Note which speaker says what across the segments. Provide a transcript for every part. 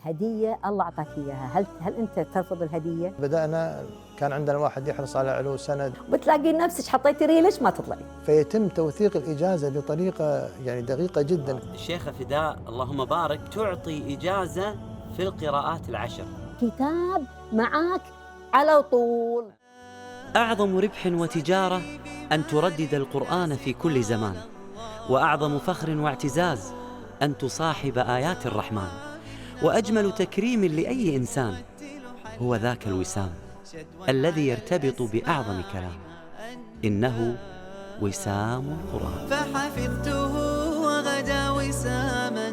Speaker 1: هدية الله أعطاك إياها، هل أنت ترفض الهدية؟
Speaker 2: بدأنا كان عندنا واحد يحرص على علو سند،
Speaker 1: بتلاقي نفسك حطيتي ريلش ما تطلعي.
Speaker 2: فيتم توثيق الإجازة بطريقة يعني دقيقة جدا.
Speaker 3: الشيخة فداء اللهم بارك تعطي إجازة في القراءات العشر.
Speaker 1: كتاب معك على طول.
Speaker 3: أعظم ربح وتجارة أن تردد القرآن في كل زمان، وأعظم فخر واعتزاز أن تصاحب آيات الرحمن، وأجمل تكريم لأي إنسان هو ذاك الوسام الذي يرتبط بأعظم كلام، إنه وسام القرآن.
Speaker 4: فحفظته وغدا وساما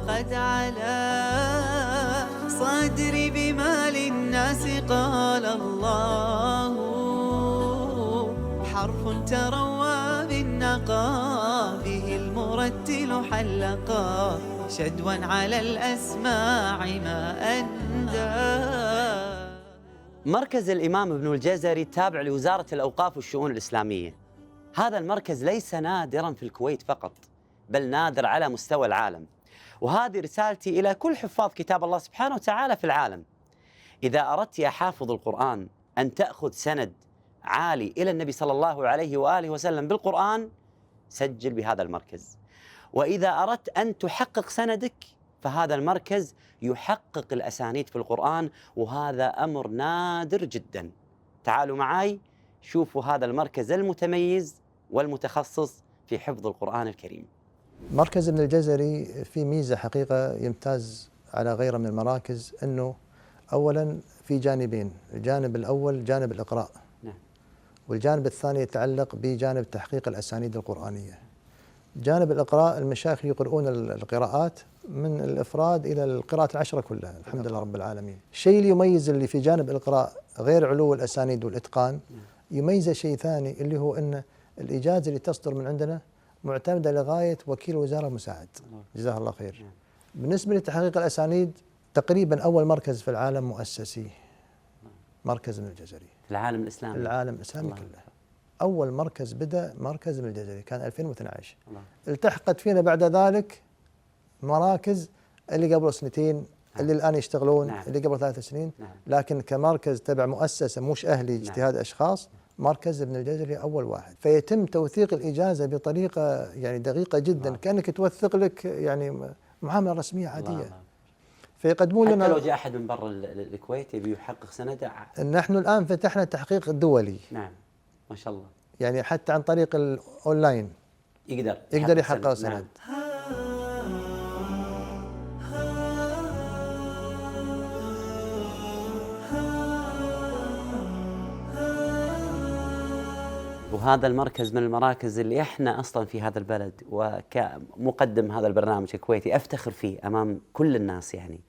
Speaker 4: قد علا صدري بما للناس قال الله، حرف تروى بالنقى به المرتل حلقا شدوا على الأسماع ما أندى.
Speaker 3: مركز الإمام ابن الجزري تابع لوزارة الأوقاف والشؤون الإسلامية. هذا المركز ليس نادراً في الكويت فقط، بل نادر على مستوى العالم. وهذه رسالتي إلى كل حفاظ كتاب الله سبحانه وتعالى في العالم: إذا أردت يا حافظ القرآن أن تأخذ سند عالي إلى النبي صلى الله عليه وآله وسلم بالقرآن، سجل بهذا المركز. وإذا أردت أن تحقق سندك فهذا المركز يحقق الأسانيد في القرآن، وهذا أمر نادر جدا. تعالوا معي شوفوا هذا المركز المتميز والمتخصص في حفظ القرآن الكريم.
Speaker 2: مركز ابن الجزري في ميزة حقيقة يمتاز على غيره من المراكز، أنه أولا في جانبين: الجانب الأول جانب الإقراء، والجانب الثاني يتعلق بجانب تحقيق الأسانيد القرآنية. جانب الإقراء المشايخ يقرؤون القراءات من الإفراد إلى القراءات العشرة كلها، الحمد لله رب العالمين. الشيء اللي يميز اللي في جانب الإقراء غير علو الأسانيد والإتقان، يميز شيء ثاني اللي هو أن الإجازة اللي تصدر من عندنا معتمدة لغاية وكيل وزارة مساعد، جزاه الله خير. بالنسبة لتحقيق الأسانيد تقريبا أول مركز في العالم مؤسسي، مركز ابن الجزري
Speaker 3: في العالم الإسلامي.
Speaker 2: العالم الإسلامي كله. أول مركز بدأ مركز ابن الجزري كان 2012. التحقت فينا بعد ذلك مراكز اللي قبل سنتين، اللي الآن يشتغلون، اللي قبل 3 سنين. لكن كمركز تبع مؤسسة مش أهلي اجتهاد أشخاص، مركز ابن الجزري أول واحد. فيتم توثيق الإجازة بطريقة يعني دقيقة جدا، كأنك توثق لك يعني معاملة رسمية عادية. فيقدمون لنا
Speaker 3: حتى لو جاء أحد من برا الكويت يبي يحقق سند.
Speaker 2: نحن الآن فتحنا تحقيق دولي.
Speaker 3: نعم ما شاء الله.
Speaker 2: يعني حتى عن طريق الأونلاين يقدر يحقق سند.
Speaker 3: نعم. وهذا المركز من المراكز اللي احنا اصلا في هذا البلد، وكمقدم هذا البرنامج الكويتي افتخر فيه امام كل الناس. يعني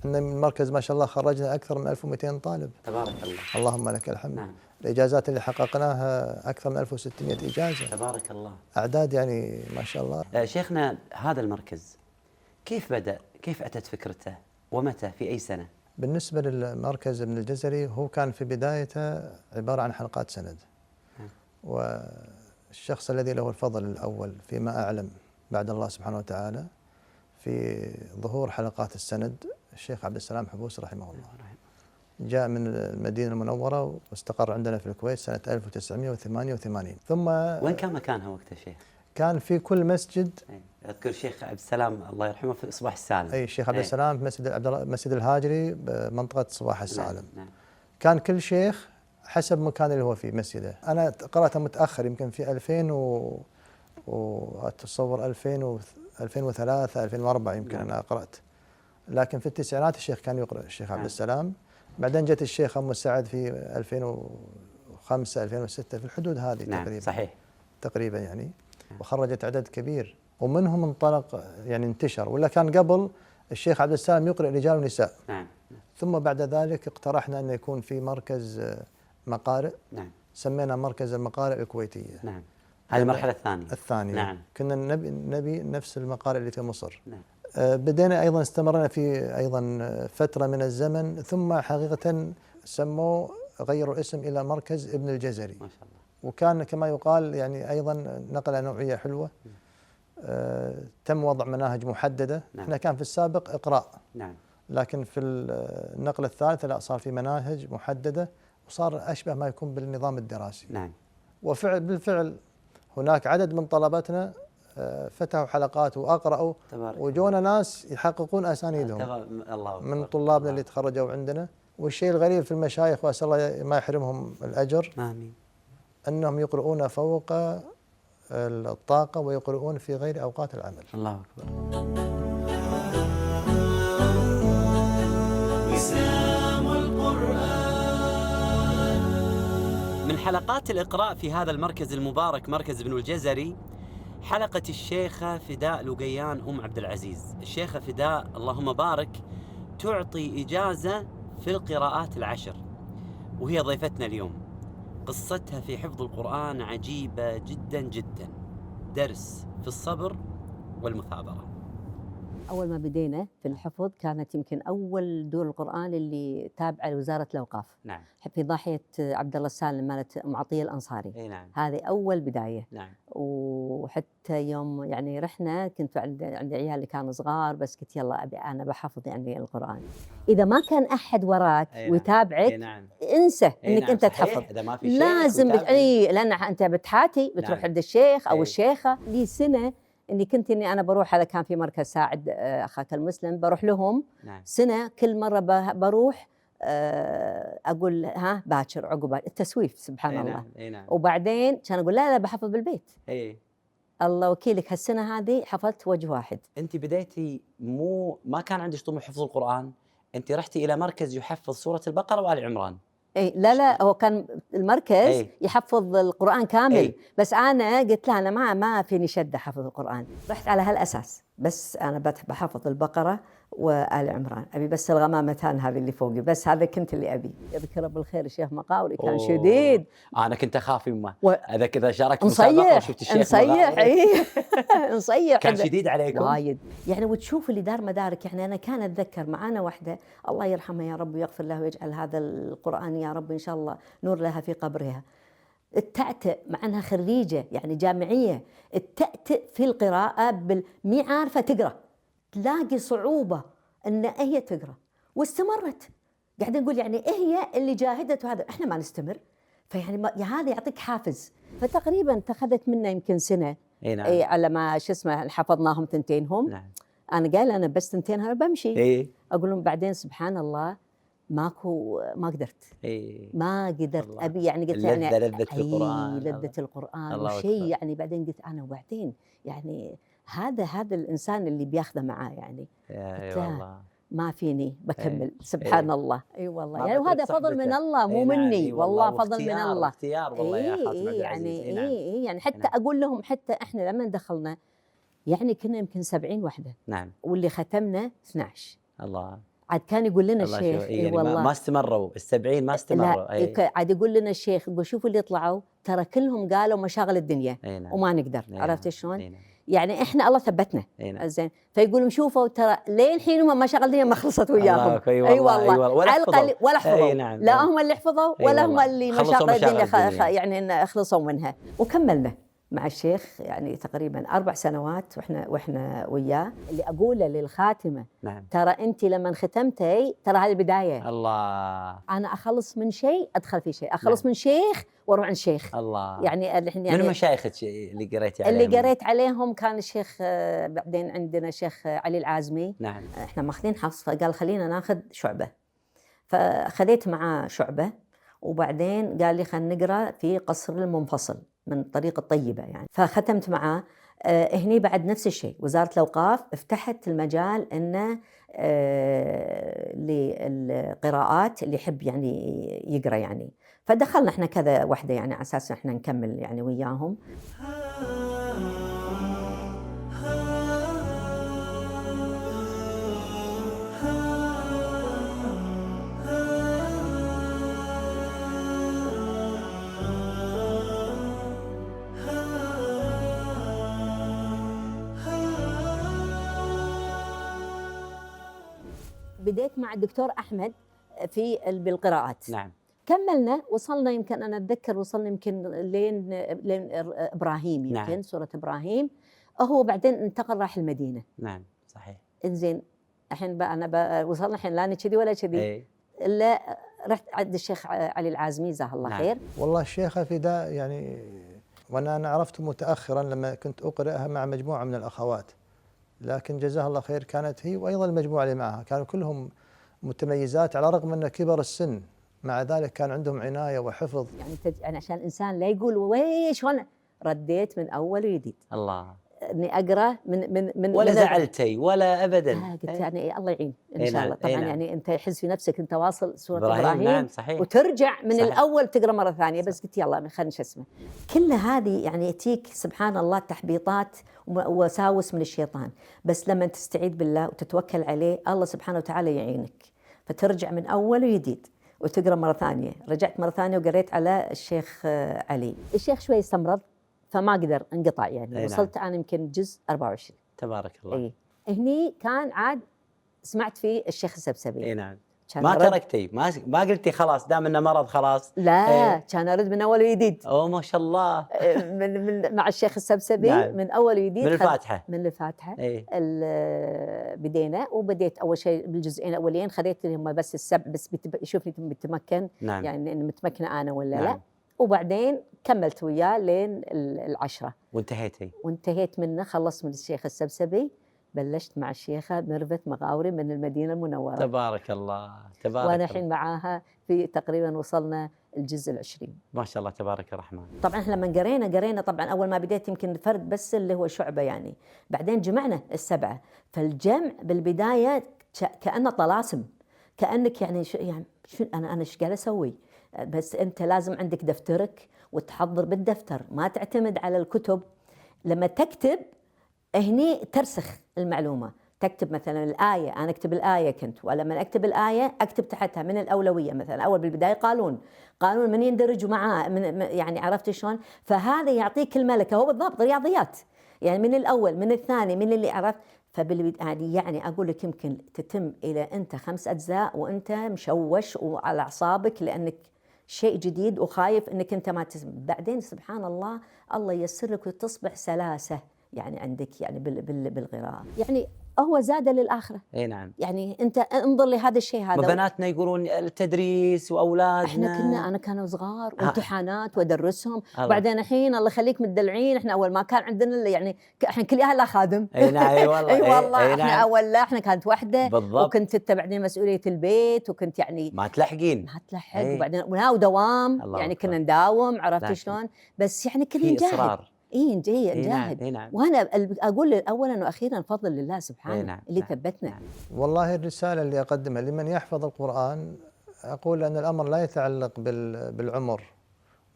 Speaker 2: ان المركز ما شاء الله خرجنا اكثر من 1200 طالب.
Speaker 3: تبارك الله.
Speaker 2: اللهم لك الحمد.
Speaker 3: نعم.
Speaker 2: الاجازات اللي حققناها اكثر من 1600 اجازه.
Speaker 3: تبارك الله.
Speaker 2: اعداد يعني ما شاء الله.
Speaker 3: شيخنا هذا المركز كيف بدأ؟ كيف اتت فكرته؟ ومتى؟ في اي سنة؟
Speaker 2: بالنسبه للمركز ابن الجزري هو كان في بدايته عباره عن حلقات سند. والشخص الذي له الفضل الأول فيما أعلم بعد الله سبحانه وتعالى في ظهور حلقات السند الشيخ عبد السلام حبوس رحمه الله. جاء من المدينة المنورة واستقر عندنا في الكويت سنة 1988. ثم
Speaker 3: وين كان مكانها وقتها شيخ؟
Speaker 2: كان في كل مسجد.
Speaker 3: أذكر الشيخ عبد السلام الله يرحمه في صباح السالم.
Speaker 2: أي الشيخ عبد السلام في مسجد الهاجري بمنطقة صباح السالم.
Speaker 3: نعم.
Speaker 2: كان كل شيخ حسب مكان اللي هو فيه مسجده. أنا قرأتها متأخر يمكن في 2000 وأتصور 2003 2004 يمكن. أنا قرأت، لكن في التسعينات الشيخ كان يقرأ الشيخ عبد السلام. بعدين جت الشيخ أم سعد في 2005 2006 في الحدود هذه.
Speaker 3: نعم.
Speaker 2: تقريبا
Speaker 3: صحيح
Speaker 2: تقريبا يعني. وخرجت عدد كبير ومنهم انطلق يعني انتشر. ولا كان قبل الشيخ عبد السلام يقرأ رجال ونساء.
Speaker 3: نعم.
Speaker 2: ثم بعد ذلك اقترحنا أن يكون في مركز مقارئ.
Speaker 3: نعم.
Speaker 2: سمينا مركز المقارئ الكويتية.
Speaker 3: نعم. هذه المرحلة الثانية.
Speaker 2: نعم. كنا نبي نفس المقارئ اللي في مصر.
Speaker 3: نعم.
Speaker 2: بدينا أيضا استمرنا في أيضا فترة من الزمن، ثم حقيقة سموه غيروا الاسم إلى مركز ابن الجزري.
Speaker 3: ما شاء الله.
Speaker 2: وكان كما يقال يعني أيضا نقلة نوعية حلوة. تم وضع مناهج محددة.
Speaker 3: نعم.
Speaker 2: احنا كان في السابق إقراء.
Speaker 3: نعم.
Speaker 2: لكن في النقلة الثالثة لا، صار في مناهج محددة وصار أشبه ما يكون بالنظام الدراسي.
Speaker 3: نعم.
Speaker 2: بالفعل هناك عدد من طلبتنا فتحوا حلقات وأقرأوا، وجونا ناس يحققون أسانيدهم
Speaker 3: الله
Speaker 2: من طلابنا اللي تخرجوا عندنا. والشيء الغريب في المشايخ، وأسأل الله ما يحرمهم الأجر،
Speaker 3: آمين،
Speaker 2: أنهم يقرؤون فوق الطاقة ويقرؤون في غير أوقات العمل.
Speaker 3: الله أكبر.
Speaker 4: وسام القرآن.
Speaker 3: من حلقات الإقراء في هذا المركز المبارك، مركز ابن الجزري، حلقة الشيخة فداء لقيان أم عبد العزيز. الشيخة فداء اللهم بارك تعطي إجازة في القراءات العشر، وهي ضيفتنا اليوم. قصتها في حفظ القرآن عجيبة جدا جدا، درس في الصبر والمثابرة.
Speaker 1: أول ما بدينا في الحفظ كانت يمكن أول دور القرآن اللي تابعة لوزارة الأوقاف.
Speaker 3: نعم.
Speaker 1: في ضاحية عبد الله السالم مالت أم عطية الأنصاري.
Speaker 3: اي نعم.
Speaker 1: هذه أول بداية.
Speaker 3: نعم.
Speaker 1: وحتى يوم يعني رحنا كنت عندي عيال اللي كانوا صغار، بس قلت يلا أبي أنا بحفظ يعني القرآن. إذا ما كان أحد وراك ويتابعك
Speaker 3: نعم.
Speaker 1: انسى إنك
Speaker 3: نعم.
Speaker 1: أنت تحفظ.
Speaker 3: إذا ما في شيخ
Speaker 1: لازم لأن أنت بتحاتي بتروح
Speaker 3: نعم.
Speaker 1: عند الشيخ أو الشيخة. لي سنة إني كنت إني أنا بروح، هذا كان في مركز ساعد أخاك المسلم، بروح لهم.
Speaker 3: نعم.
Speaker 1: سنة كل مرة بروح أقول ها باكر عقب التسويف سبحان الله.
Speaker 3: نعم. نعم.
Speaker 1: وبعدين كان أقول لا بحفظ بالبيت.
Speaker 3: اي
Speaker 1: الله وكيلك هالسنة هذه حفظت وجه واحد.
Speaker 3: أنت بديتي ما كان عندك طموح حفظ القرآن، أنت رحتي إلى مركز يحفظ سورة البقرة وآل عمران.
Speaker 1: اي لا هو كان المركز يحفظ القرآن كامل. بس أنا قلت له أنا ما فيني شدة حفظ القرآن. رحت على هالأساس، بس أنا بحفظ البقرة وآل عمران، أبي بس الغمامتان هذه اللي فوقي، بس هذا كنت اللي أبي. يذكره بالخير الشيخ مقاوري كان شديد.
Speaker 3: أنا كنت أخاف يمه هذا كذا شاركت
Speaker 1: مسابقة وشفت الشيخ نصيح نصيح
Speaker 3: كان شديد عليكم
Speaker 1: وايد يعني. وتشوف اللي دار مدارك يعني. أنا كان أتذكر معانا واحدة الله يرحمها يا رب ويغفر له ويجعل هذا القرآن يا رب إن شاء الله نور لها في قبرها. التأتئ مع أنها خريجة يعني جامعية، التأتئ في القراءة مي عارفة تقرأ، تلاقي صعوبة أن هي تقرأ، واستمرت. قاعدين نقول يعني هي اللي جاهدت وهذا احنا ما نستمر. فيعني هذا يعطيك حافز. فتقريبا اتخذت منا يمكن سنة.
Speaker 3: نعم.
Speaker 1: على ما حفظناهم ثنتين هم.
Speaker 3: نعم.
Speaker 1: أنا قال أنا بس ثنتين هذا بمشي. أقول لهم بعدين سبحان الله ما قدرت. ما قدرت
Speaker 3: الله.
Speaker 1: أبي يعني قلت
Speaker 3: لذة
Speaker 1: يعني
Speaker 3: لذة القرآن.
Speaker 1: لذة القرآن وشيء يعني. بعدين قلت أنا وبعدين يعني هذا الإنسان اللي بياخذه معاه يعني.
Speaker 3: والله
Speaker 1: ما فيني بكمل. سبحان الله. اي والله يعني. وهذا فضل من الله مو مني. والله فضل من الله.
Speaker 3: اختيار والله يا خاتم عبد العزيز.
Speaker 1: يعني يعني حتى اقول لهم حتى احنا لما دخلنا يعني كنا يمكن 70 وحده.
Speaker 3: نعم.
Speaker 1: واللي ختمنا 12.
Speaker 3: الله.
Speaker 1: عاد كان يقول لنا الشيخ
Speaker 3: يعني والله ما استمروا ال70 ما استمروا.
Speaker 1: عاد يقول لنا الشيخ يقول شوفوا اللي طلعوا ترى كلهم قالوا مشاغل الدنيا.
Speaker 3: نعم.
Speaker 1: وما نقدر.
Speaker 3: نعم.
Speaker 1: عرفت شلون؟
Speaker 3: نعم.
Speaker 1: يعني احنا الله ثبتنا.
Speaker 3: نعم.
Speaker 1: زين. فيقولون شوفوا ترى لين الحين هم مشاغل الدنيا ما خلصت وياهم.
Speaker 3: اي والله.
Speaker 1: ولا حفظوا.
Speaker 3: نعم.
Speaker 1: لا هم اللي حفظوا ولا هم اللي مشاغل الدنيا يعني خلصوا منها. وكملنا مع الشيخ يعني تقريبا 4 سنوات واحنا وياه. اللي اقوله للخاتمه
Speaker 3: نعم.
Speaker 1: ترى انت لما ختمتي ترى هذه البدايه.
Speaker 3: الله.
Speaker 1: انا اخلص من شيء ادخل في شيء، اخلص من شيخ واروح عند شيخ.
Speaker 3: الله.
Speaker 1: يعني
Speaker 3: من مشايخك اللي قريتي عليهم؟
Speaker 1: اللي قريت عليهم كان الشيخ بعدين عندنا الشيخ علي العازمي.
Speaker 3: نعم.
Speaker 1: احنا ماخذين حص، فقال خلينا ناخذ شعبه، فخذيت معاه شعبه. وبعدين قال لي خلينا نقرا في قصر المنفصل من طريق الطيبة يعني. فختمت معاه. هني بعد نفس الشيء وزارة الأوقاف افتحت المجال إنه للقراءات اللي يحب يعني يقرأ يعني. فدخلنا احنا كذا وحدة يعني على أساس احنا نكمل يعني وياهم. بديت مع الدكتور أحمد بالقراءات.
Speaker 3: نعم.
Speaker 1: كملنا وصلنا يمكن أنا أتذكر وصلنا يمكن لين إبراهيم يمكن.
Speaker 3: نعم.
Speaker 1: سورة إبراهيم. هو بعدين انتقل راح المدينة.
Speaker 3: نعم صحيح.
Speaker 1: إنزين الحين بقى انا وصلنا الحين لا كذي ولا كذي، الا رحت عند الشيخ علي العازمي جزاه الله خير.
Speaker 2: والله الشيخة فداء يعني، وأنا عرفته متأخرا لما كنت أقرأها مع مجموعة من الأخوات، لكن جزاها الله خير كانت هي وأيضا المجموعة اللي معها كانوا كلهم متميزات، على الرغم أن كبر السن مع ذلك كان عندهم عناية وحفظ.
Speaker 1: يعني عشان الإنسان لا يقول ويش وأنا رديت من أول وجديد.
Speaker 3: الله.
Speaker 1: اني اقرا من
Speaker 3: ولا زعلتي ولا ابدا.
Speaker 1: قلت يعني الله يعين ان شاء الله. طبعا يعني انت يحس في نفسك انت واصل سوره ابراهيم.
Speaker 3: نعم صحيح.
Speaker 1: وترجع من
Speaker 3: صحيح.
Speaker 1: الاول تقرا مره ثانيه. بس قلت يلا خلينا شو اسمه. كل هذه يعني ياتيك سبحان الله تحبيطات ووساوس من الشيطان، بس لما تستعيذ بالله وتتوكل عليه الله سبحانه وتعالى يعينك، فترجع من اول وجديد وتقرا مره ثانيه. رجعت مره ثانيه وقريت على الشيخ علي. الشيخ شوي استمرض فما قدر انقطع يعني. وصلت انا يمكن جزء 24.
Speaker 3: تبارك الله.
Speaker 1: اي هني كان عاد سمعت فيه الشيخ السبسبي.
Speaker 3: اي نعم. ما تركتي ما قلتي خلاص دام انه مرض خلاص.
Speaker 1: لا كان ارد من اول وجديد.
Speaker 3: اوه ما شاء الله.
Speaker 1: من مع الشيخ السبسبي. نعم. من اول وجديد.
Speaker 3: من الفاتحه.
Speaker 1: من الفاتحه. بدينا وبديت اول شيء بالجزئين الاولين خذيت اللي هم بس السبع بس يشوفني متمكن. نعم. يعني اني متمكنه انا ولا نعم. لا. وبعدين كملت وياه لين 10. وانتهيت منه. خلصت من الشيخ السبسبي بلشت مع الشيخة ميرفت مغاوري من المدينة المنورة.
Speaker 3: تبارك الله. تبارك.
Speaker 1: وأنا الحين معاها في تقريبا وصلنا الجزء 20.
Speaker 3: ما شاء الله تبارك الرحمن.
Speaker 1: طبعا احنا لما قرينا طبعا أول ما بديت يمكن الفرد بس اللي هو شعبة يعني، بعدين جمعنا ال7. فالجمع بالبداية كأنه طلاسم، كأنك يعني شو أنا إيش قاعد أسوي؟ بس أنت لازم عندك دفترك وتحضر بالدفتر، ما تعتمد على الكتب. لما تكتب هني ترسخ المعلومة. تكتب مثلا الآية، أنا أكتب الآية كنت، ولما أكتب الآية أكتب تحتها من الأولوية مثلا أول بالبداية قانون من يندرج معاه يعني عرفت شلون؟ فهذا يعطيك الملكة. هو بالضبط رياضيات يعني من الأول من الثاني من اللي عرفت. يعني أقول لك يمكن تتم إلى أنت 5 أجزاء وأنت مشوش وعلى أعصابك لأنك شيء جديد وخايف أنك أنت ما تسمع. بعدين سبحان الله الله ييسر لك وتصبح سلاسة يعني عندك يعني بالقراءة. يعني هو زاد للآخرة.
Speaker 3: اي نعم.
Speaker 1: يعني انت انظر لهذا الشيء هذا.
Speaker 3: بناتنا يقولون التدريس واولادنا
Speaker 1: احنا كانوا صغار وامتحانات وادرسهم. وبعدين الحين الله يخليك متدلعين. احنا اول ما كان عندنا يعني احنا كل اهل خادم.
Speaker 3: اي نعم. اي والله.
Speaker 1: اي والله. احنا اول لا احنا كانت وحده
Speaker 3: بالضبط.
Speaker 1: وكنت انت بعدين مسؤوليه البيت وكنت يعني
Speaker 3: ما تلحق.
Speaker 1: وبعدين ودوام يعني كنا نداوم عرفت شلون. بس يعني كنا نجاهد. نجاهد.
Speaker 3: نعم.
Speaker 1: وانا اقول اولا واخيرا فضل لله سبحانه.
Speaker 3: نعم.
Speaker 1: اللي ثبتنا.
Speaker 3: نعم.
Speaker 2: والله الرساله اللي اقدمها لمن يحفظ القران، اقول ان الامر لا يتعلق بالعمر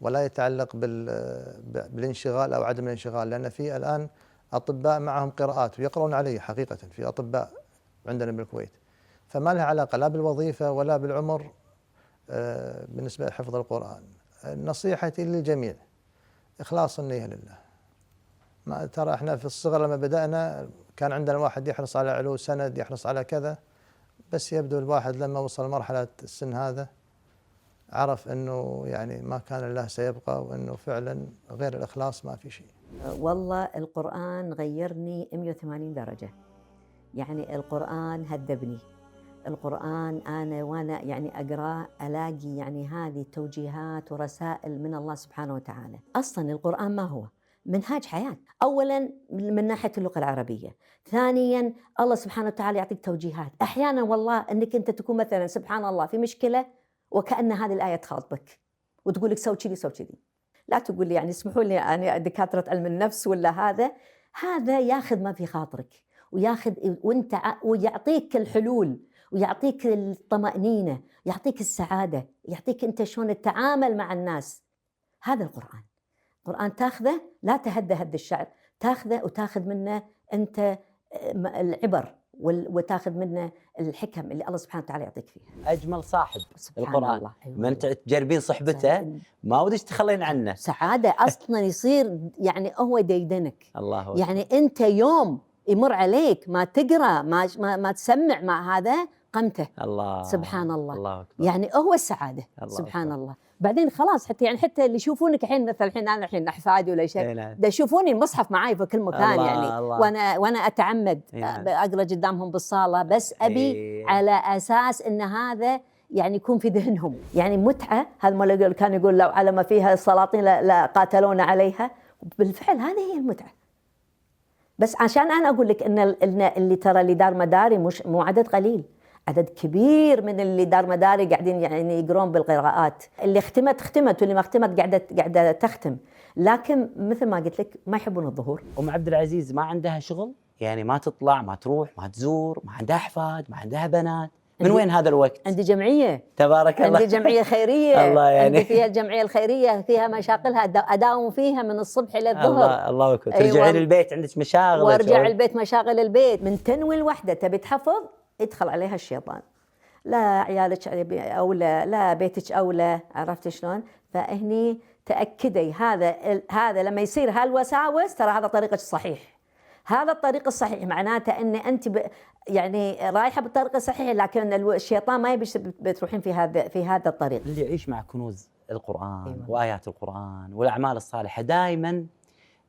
Speaker 2: ولا يتعلق بالانشغال او عدم الانشغال، لان في الان اطباء معهم قراءات ويقرؤون عليه حقيقه. في اطباء عندنا بالكويت، فما لها علاقه لا بالوظيفه ولا بالعمر بالنسبه لحفظ القران. نصيحتي للجميع إخلاص النية لله. ما ترى احنا في الصغر لما بدأنا كان عندنا واحد يحرص على علو سند، يحرص على كذا، بس يبدو الواحد لما وصل مرحلة السن هذا عرف انه يعني ما كان الله سيبقى، وانه فعلا غير الإخلاص ما في شيء.
Speaker 1: والله القرآن غيرني 180 درجة. يعني القرآن هذبني. القرآن أنا وأنا يعني أقرأ ألاقي يعني هذه توجيهات ورسائل من الله سبحانه وتعالى. أصلاً القرآن ما هو؟ منهاج حياة. أولاً من ناحية اللغة العربية، ثانياً الله سبحانه وتعالى يعطيك توجيهات. أحياناً والله أنك أنت تكون مثلاً سبحان الله في مشكلة وكأن هذه الآية تخاطبك وتقول لك سوي كذي سوي كذي. لا تقول لي يعني اسمحوا لي أنا دكاترة علم النفس ولا هذا ياخذ ما في خاطرك وياخذ ويعطيك الحلول ويعطيك الطمأنينة، يعطيك السعادة، يعطيك أنت شلون التعامل مع الناس. هذا القرآن تاخذه لا تهد هد الشعر، تاخذه وتاخذ منه أنت العبر وتاخذ منه الحكم اللي الله سبحانه وتعالى يعطيك فيها.
Speaker 3: أجمل صاحب القرآن
Speaker 1: الله. أيوة.
Speaker 3: من تجربين صحبته ما ودش تخلين عنه.
Speaker 1: سعادة أصلا يصير يعني هو ديدنك.
Speaker 3: الله
Speaker 1: يعني أنت يوم يمر عليك ما تقرأ ما تسمع مع هذا قمته.
Speaker 3: الله.
Speaker 1: سبحان الله.
Speaker 3: الله أكبر.
Speaker 1: يعني هو السعادة.
Speaker 3: الله
Speaker 1: سبحان
Speaker 3: أكبر.
Speaker 1: الله. بعدين خلاص حتى يعني حتى اللي يشوفونك الحين مثلا الحين انا الحين احفادي ولا شيء ده يشوفوني المصحف معي في كل مكان
Speaker 3: الله
Speaker 1: يعني
Speaker 3: الله.
Speaker 1: وانا اتعمد اقرا قدامهم بالصاله بس ابي على اساس ان هذا يعني يكون في ذهنهم يعني متعه. هذا ما كان يقول لو على ما فيها السلاطين لا قاتلونا عليها. بالفعل هذه هي المتعه. بس عشان انا اقول لك ان اللي ترى اللي دار مداري مو عدد قليل، عدد كبير من اللي دار مداري قاعدين يعني يقرون بالقراءات. اللي ختمت واللي ما ختمت قاعده تختم، لكن مثل ما قلت لك ما يحبون الظهور.
Speaker 3: ام عبد العزيز ما عندها شغل؟ يعني ما تطلع، ما تروح، ما تزور، ما عندها احفاد، ما عندها بنات؟ من وين هذا الوقت؟
Speaker 1: عندي جمعيه
Speaker 3: تبارك الله.
Speaker 1: عندي جمعيه خيريه
Speaker 3: الله يعني.
Speaker 1: عندي فيها الجمعيه الخيريه فيها مشاغلها اداوم فيها من الصبح الى الظهر.
Speaker 3: الله اكبر. ترجعين البيت عندك مشاغل
Speaker 1: وارجع البيت مشاغل البيت. من تنوي الوحده تبي تحفظ يدخل عليها الشيطان، لا عيالك اولى، لا بيتك اولى، عرفت شلون؟ فهني تاكدي هذا لما يصير هالوساوس ترى هذا طريقك الصحيح. هذا الطريق الصحيح معناته ان انت يعني رايحه بالطريق الصحيح، لكن الشيطان ما يبي بتروحين في هذا الطريق.
Speaker 3: اللي يعيش مع كنوز القرآن وآيات القرآن والأعمال الصالحة دائما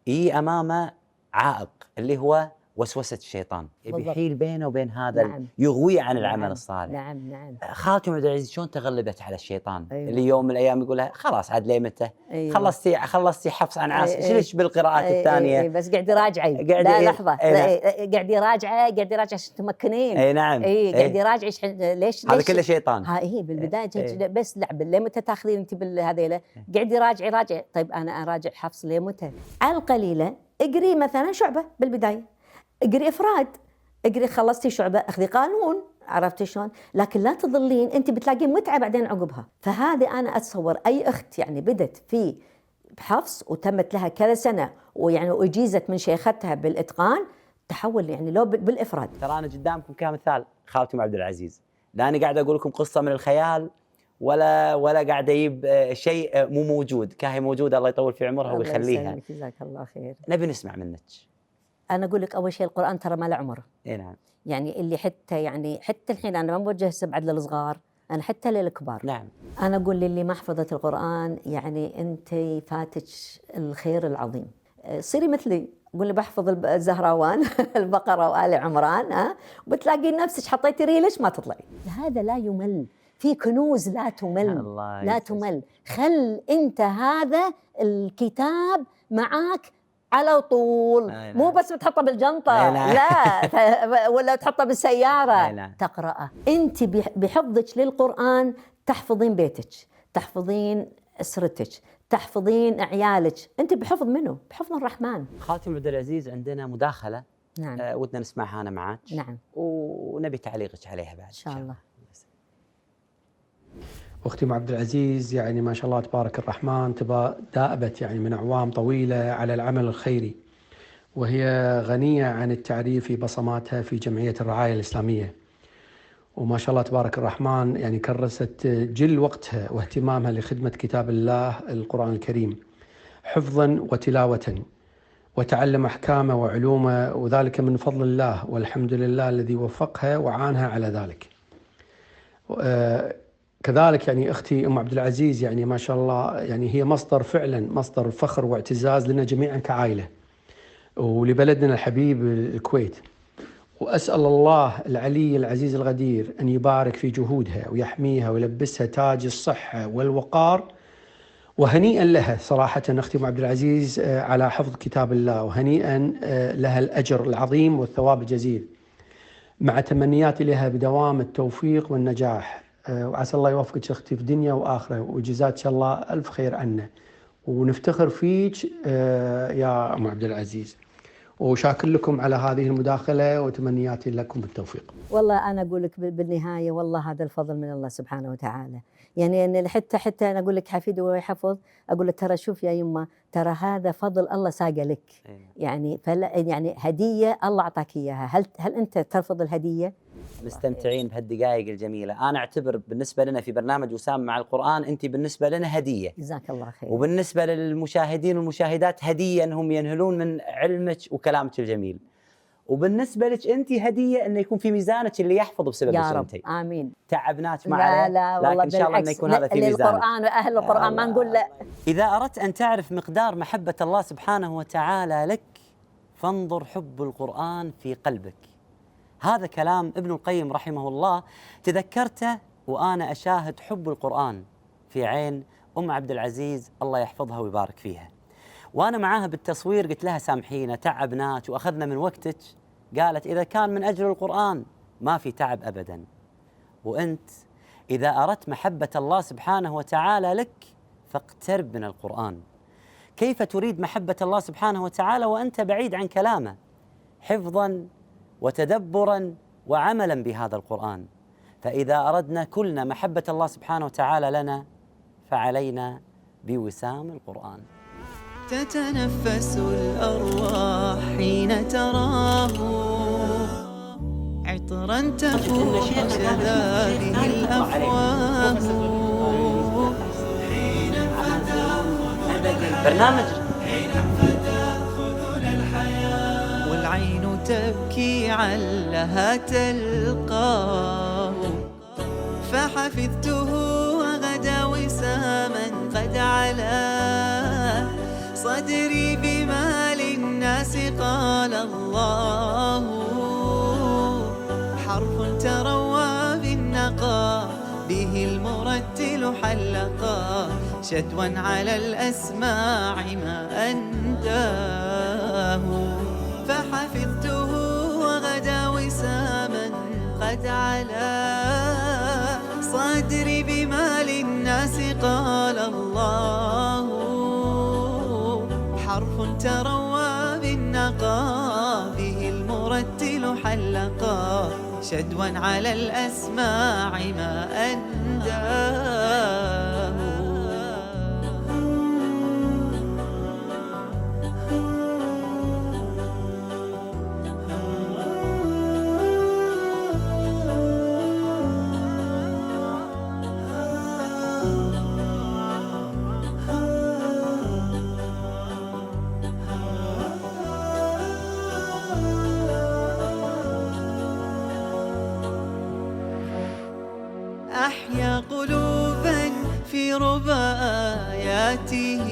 Speaker 3: امامه عائق اللي هو وسوسة الشيطان، يبي يحيل بينه وبين هذا. نعم. يغويه عن العمل الصالح.
Speaker 1: نعم.
Speaker 3: خالتي عبد العزيز شلون تغلبت على الشيطان؟ اللي يوم من الايام يقول لها خلاص عاد ليه متى؟ خلصتي حفص عن عاصم، ليش بالقراءات الثانيه؟
Speaker 1: بس قاعد يراجعي. لا لحظه، قاعد يراجعي عشان تمكنين.
Speaker 3: نعم.
Speaker 1: قاعد يراجعي ليش
Speaker 3: هذا كله شيطان.
Speaker 1: بالبدايه بس لعب ليه متى تاخذين انت بالهذيله؟ قاعد يراجعي. طيب انا اراجع حفص ليه متى؟ على القليله اقري مثلا شعبه بالبدايه، اقري افراد، اقري خلصتي شعبه اخذي قانون، عرفتي شلون؟ لكن لا تظلين انت بتلاقين متعه بعدين عقبها. فهذه انا اتصور اي اخت يعني بدت في حفص وتمت لها كذا سنه ويعني واجيزت من شيختها بالاتقان تحول يعني لو بالافراد.
Speaker 3: ترى انا قدامكم كمثال خالتي ام عبد العزيز، لا انا قاعد اقول لكم قصه من الخيال ولا قاعد اجيب شيء مو موجود، كاهي موجوده الله يطول في عمرها ويخليها.
Speaker 1: جزاك الله خير.
Speaker 3: نبي نسمع منك.
Speaker 1: أنا أقول لك أول شيء القرآن ترى ما له عمر.
Speaker 3: نعم.
Speaker 1: يعني اللي حتى الحين أنا ما بوجه بعد للصغار، أنا حتى للكبار.
Speaker 3: نعم.
Speaker 1: أنا أقول للي ما حفظت القرآن يعني أنت فاتك الخير العظيم. صيري مثلي، قولي بحفظ الزهراوان البقرة وآل عمران، وبتلاقي نفسك حطيتي ريلش ما تطلعي. هذا لا يمل، في كنوز لا تمل. لا تمل. خل أنت هذا الكتاب معاك على طول. مو بس بتحطه بالجنطة، لا ولا تحطه بالسيارة، تقرأه. أنت بحفظك للقرآن تحفظين بيتك، تحفظين أسرتك، تحفظين عيالك. أنت بحفظ منه؟ بحفظ الرحمن.
Speaker 3: خالتي عبد العزيز عندنا مداخلة.
Speaker 1: نعم.
Speaker 3: ودنا نسمعها أنا معك.
Speaker 1: نعم.
Speaker 3: ونبي تعليقك عليها بعد
Speaker 1: إن شاء الله.
Speaker 5: أختي أم عبد العزيز يعني ما شاء الله تبارك الرحمن دأبت يعني من أعوام طويلة على العمل الخيري، وهي غنية عن التعريف في بصماتها في جمعية الرعاية الإسلامية، وما شاء الله تبارك الرحمن يعني كرست جل وقتها واهتمامها لخدمة كتاب الله القرآن الكريم حفظا وتلاوة، وتعلم أحكامه وعلومه، وذلك من فضل الله والحمد لله الذي وفقها وعانها على ذلك. كذلك يعني أختي أم عبد العزيز يعني ما شاء الله يعني هي فعلا مصدر فخر واعتزاز لنا جميعا كعائلة ولبلدنا الحبيب الكويت، وأسأل الله العلي العزيز الغدير أن يبارك في جهودها ويحميها ويلبسها تاج الصحة والوقار. وهنيئا لها صراحة أختي أم عبد العزيز على حفظ كتاب الله، وهنيئا لها الأجر العظيم والثواب الجزيل، مع تمنياتي لها بدوام التوفيق والنجاح، وعسى الله يوفقك اختي في دنيا واخره، وجزاك الله الف خير عنا، ونفتخر فيك يا ام عبد العزيز، وشاكر لكم على هذه المداخله وتمنياتي لكم بالتوفيق.
Speaker 1: والله انا اقول لك بالنهايه والله هذا الفضل من الله سبحانه وتعالى. يعني ان حتى انا اقول لك حفيدي وهو يحفظ اقول له ترى شوف يا يمه ترى هذا فضل الله ساقه لك. يعني يعني هديه الله اعطاك اياها. هل انت ترفض الهديه؟
Speaker 3: مستمتعين بهالدقائق الجميلة. أنا أعتبر بالنسبة لنا في برنامج وسام مع القرآن أنت بالنسبة لنا هدية.
Speaker 1: جزاك الله خير.
Speaker 3: وبالنسبة للمشاهدين والمشاهدات هدية أنهم ينهلون من علمك وكلامك الجميل. وبالنسبه لك انت هديه انه يكون في ميزانك اللي يحفظ بسبب
Speaker 1: يا رب
Speaker 3: سنتين.
Speaker 1: امين.
Speaker 3: تعبناك
Speaker 1: لا
Speaker 3: معه،
Speaker 1: لا والله
Speaker 3: لكن ان شاء الله انه
Speaker 1: بالعكس،
Speaker 3: يكون هذا في ميزانك.
Speaker 1: للقرآن واهل القرآن ما نقول لا.
Speaker 3: اذا اردت ان تعرف مقدار محبه الله سبحانه وتعالى لك فانظر حب القرآن في قلبك. هذا كلام ابن القيم رحمه الله، تذكرته وأنا أشاهد حب القرآن في عين أم عبد العزيز الله يحفظها ويبارك فيها. وأنا معاها بالتصوير قلت لها سامحينا تعبناك وأخذنا من وقتك. قالت إذا كان من أجل القرآن ما في تعب أبدا. وأنت إذا أردت محبة الله سبحانه وتعالى لك فاقترب من القرآن. كيف تريد محبة الله سبحانه وتعالى وأنت بعيد عن كلامه؟ حفظاً وتدبراً وعملاً بهذا القرآن. فإذا أردنا كلنا محبة الله سبحانه وتعالى لنا فعلينا بوسام القرآن.
Speaker 4: تتنفس الأرواح حين تراه عطرا تفوح شذابه الأفواه.
Speaker 3: برنامج
Speaker 4: والعين تبكي علها تلقاه. فحفظته وغدا وساما قد علا صدري بما للناس قال الله. حرف تروى بالنقى به المرتل حلقا شدوا على الأسماع ما أنداه. فحفظته وغدا وساما قد علا صدري بما للناس قال الله. حرف تروى بالنقى به المرتل حلقا شدوا على الأسماع ما أنداه. أحيا قلوبا في ربى آياته